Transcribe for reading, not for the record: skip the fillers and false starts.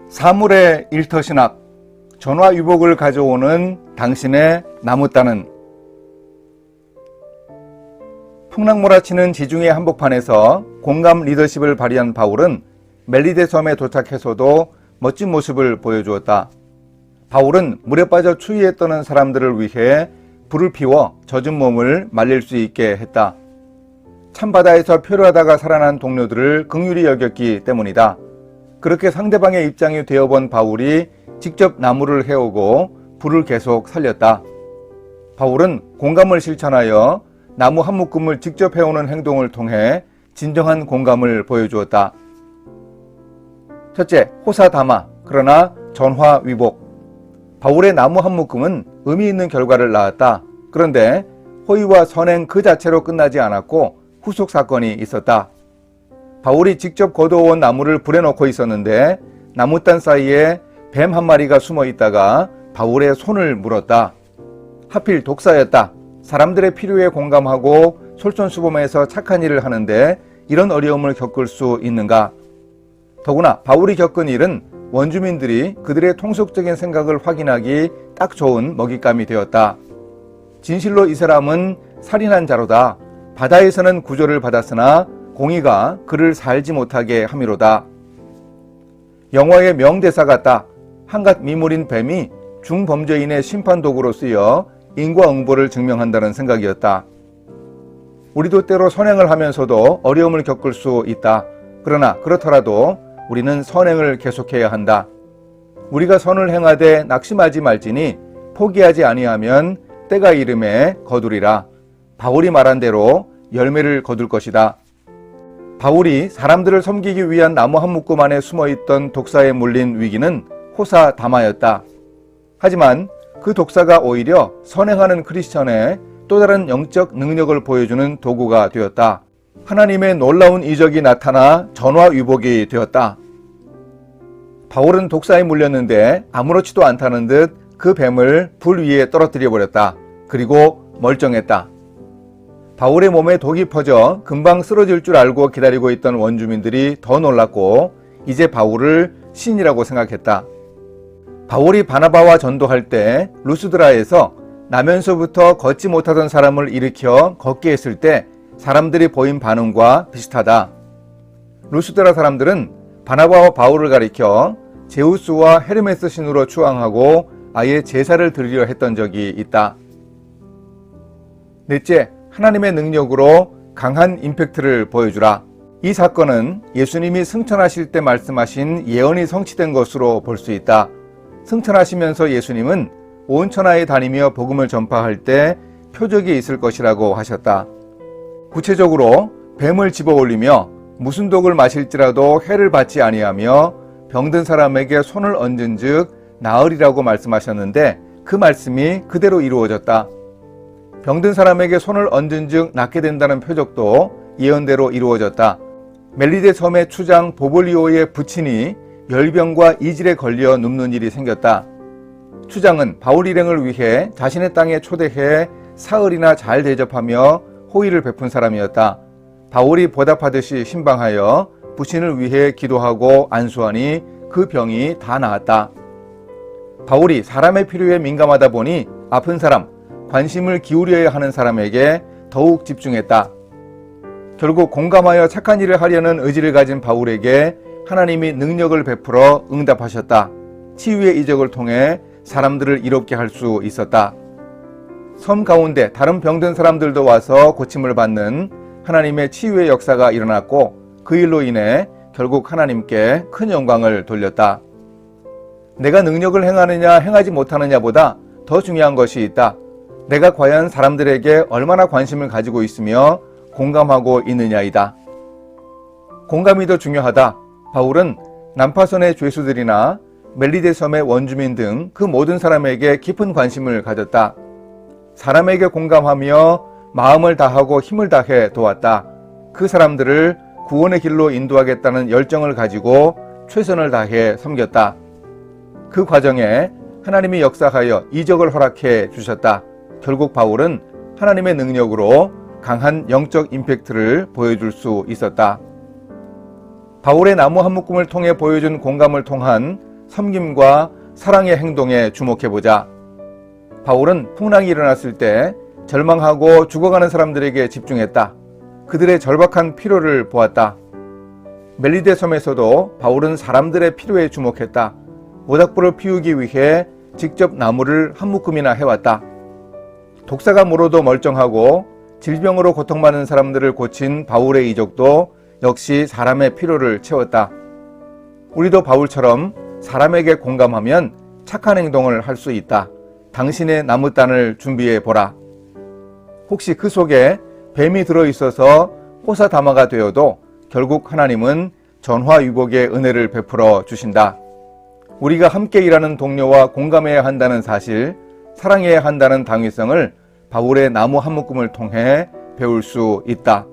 사물의 일터신학, 전화위복을 가져오는 당신의 나무 따는. 풍랑몰아치는 지중해 한복판에서 공감 리더십을 발휘한 바울은 멜리데 섬에 도착해서도 멋진 모습을 보여주었다. 바울은 물에 빠져 추위에 떠는 사람들을 위해 불을 피워 젖은 몸을 말릴 수 있게 했다. 찬바다에서 표류하다가 살아난 동료들을 긍휼히 여겼기 때문이다. 그렇게 상대방의 입장이 되어본 바울이 직접 나무를 해오고 불을 계속 살렸다. 바울은 공감을 실천하여 나무 한 묶음을 직접 해오는 행동을 통해 진정한 공감을 보여주었다. 첫째, 호사다마, 그러나 전화위복. 바울의 나무 한 묶음은 의미 있는 결과를 낳았다. 그런데 호의와 선행 그 자체로 끝나지 않았고 후속 사건이 있었다. 바울이 직접 거두어온 나무를 불에 넣고 있었는데 나무단 사이에 뱀 한 마리가 숨어 있다가 바울의 손을 물었다. 하필 독사였다. 사람들의 필요에 공감하고 솔선수범해서 착한 일을 하는데 이런 어려움을 겪을 수 있는가? 더구나 바울이 겪은 일은 원주민들이 그들의 통속적인 생각을 확인하기 딱 좋은 먹잇감이 되었다. 진실로 이 사람은 살인한 자로다. 바다에서는 구조를 받았으나 공의가 그를 살지 못하게 함이로다. 영화의 명대사 같다. 한갓 미물인 뱀이 중범죄인의 심판도구로 쓰여 인과응보를 증명한다는 생각이었다. 우리도 때로 선행을 하면서도 어려움을 겪을 수 있다. 그러나 그렇더라도 우리는 선행을 계속해야 한다. 우리가 선을 행하되 낙심하지 말지니 포기하지 아니하면 때가 이름에 거두리라. 바울이 말한 대로 열매를 거둘 것이다. 바울이 사람들을 섬기기 위한 나무 한 묶음 안에 숨어있던 독사에 물린 위기는 호사다마였다. 하지만 그 독사가 오히려 선행하는 크리스천의 또 다른 영적 능력을 보여주는 도구가 되었다. 하나님의 놀라운 이적이 나타나 전화위복이 되었다. 바울은 독사에 물렸는데 아무렇지도 않다는 듯 그 뱀을 불 위에 떨어뜨려 버렸다. 그리고 멀쩡했다. 바울의 몸에 독이 퍼져 금방 쓰러질 줄 알고 기다리고 있던 원주민들이 더 놀랐고 이제 바울을 신이라고 생각했다. 바울이 바나바와 전도할 때 루스드라에서 나면서부터 걷지 못하던 사람을 일으켜 걷게 했을 때 사람들이 보인 반응과 비슷하다. 루스드라 사람들은 바나바와 바울을 가리켜 제우스와 헤르메스 신으로 추앙하고 아예 제사를 드리려 했던 적이 있다. 넷째, 하나님의 능력으로 강한 임팩트를 보여주라. 이 사건은 예수님이 승천하실 때 말씀하신 예언이 성취된 것으로 볼 수 있다. 승천하시면서 예수님은 온 천하에 다니며 복음을 전파할 때 표적이 있을 것이라고 하셨다. 구체적으로 뱀을 집어올리며 무슨 독을 마실지라도 해를 받지 아니하며 병든 사람에게 손을 얹은 즉 나으리라고 말씀하셨는데 그 말씀이 그대로 이루어졌다. 병든 사람에게 손을 얹은 즉 낫게 된다는 표적도 예언대로 이루어졌다. 멜리데 섬의 추장 보볼리오의 부친이 열병과 이질에 걸려 눕는 일이 생겼다. 추장은 바울 일행을 위해 자신의 땅에 초대해 사흘이나 잘 대접하며 호의를 베푼 사람이었다. 바울이 보답하듯이 신방하여 부친을 위해 기도하고 안수하니 그 병이 다 나았다. 바울이 사람의 필요에 민감하다 보니 아픈 사람, 관심을 기울여야 하는 사람에게 더욱 집중했다. 결국 공감하여 착한 일을 하려는 의지를 가진 바울에게 하나님이 능력을 베풀어 응답하셨다. 치유의 이적을 통해 사람들을 이롭게 할 수 있었다. 섬 가운데 다른 병든 사람들도 와서 고침을 받는 하나님의 치유의 역사가 일어났고 그 일로 인해 결국 하나님께 큰 영광을 돌렸다. 내가 능력을 행하느냐 행하지 못하느냐보다 더 중요한 것이 있다. 내가 과연 사람들에게 얼마나 관심을 가지고 있으며 공감하고 있느냐이다. 공감이 더 중요하다. 바울은 난파선의 죄수들이나 멜리데 섬의 원주민 등 그 모든 사람에게 깊은 관심을 가졌다. 사람에게 공감하며 마음을 다하고 힘을 다해 도왔다. 그 사람들을 구원의 길로 인도하겠다는 열정을 가지고 최선을 다해 섬겼다. 그 과정에 하나님이 역사하여 이적을 허락해 주셨다. 결국 바울은 하나님의 능력으로 강한 영적 임팩트를 보여줄 수 있었다. 바울의 나무 한 묶음을 통해 보여준 공감을 통한 섬김과 사랑의 행동에 주목해보자. 바울은 풍랑이 일어났을 때 절망하고 죽어가는 사람들에게 집중했다. 그들의 절박한 필요를 보았다. 멜리데 섬에서도 바울은 사람들의 필요에 주목했다. 모닥불을 피우기 위해 직접 나무를 한 묶음이나 해왔다. 독사가 물어도 멀쩡하고 질병으로 고통받는 사람들을 고친 바울의 이적도 역시 사람의 필요를 채웠다. 우리도 바울처럼 사람에게 공감하면 착한 행동을 할 수 있다. 당신의 나무단을 준비해보라. 혹시 그 속에 뱀이 들어있어서 호사다마가 되어도 결국 하나님은 전화위복의 은혜를 베풀어 주신다. 우리가 함께 일하는 동료와 공감해야 한다는 사실, 사랑해야 한다는 당위성을 바울의 나무 한 묶음을 통해 배울 수 있다.